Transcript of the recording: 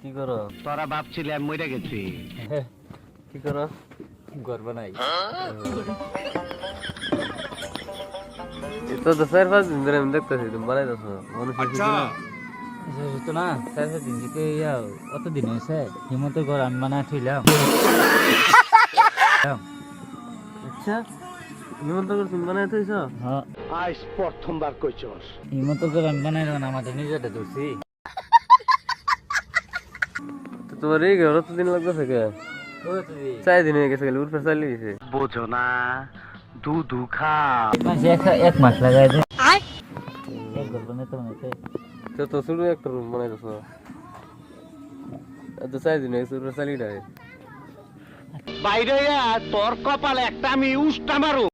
কি করো? তোরা ভাবছিলি আমি মরে গেছি। কি করো? ঘর বানাই। তো 4-5 দিন ধরে আমি দেখতেছি তুমি বানাইতেছো মানুষ তো না স্যার দিন থেকে অত দিন হয়েছে হিমন্ত ঘর আমি বানায় থইলাম। আচ্ছা হিমন্ত করে তুমি বানাইতেছ? হ্যাঁ আজ প্রথমবার কইছস। হিমন্ত ঘর আমি বানাই না আমাদের নিজেটা ধরছি। তো তোমার এই ঘর তো দিন লাগতেছে কে? 4 দিন হয়ে গেছে গেলে উঠে চালিয়ে গেছে। বোঝো না দুধু খা। এক মাস লাগাই দে এক ঘর বানাইতে বানাইতে। তো শুরু একটা রুম বানাইতেছ তো 4 দিন হয়ে গেছে উঠে চালিয়ে দেয়। বাইরে তোর কপালে একটা আমি উষ্টা মারু।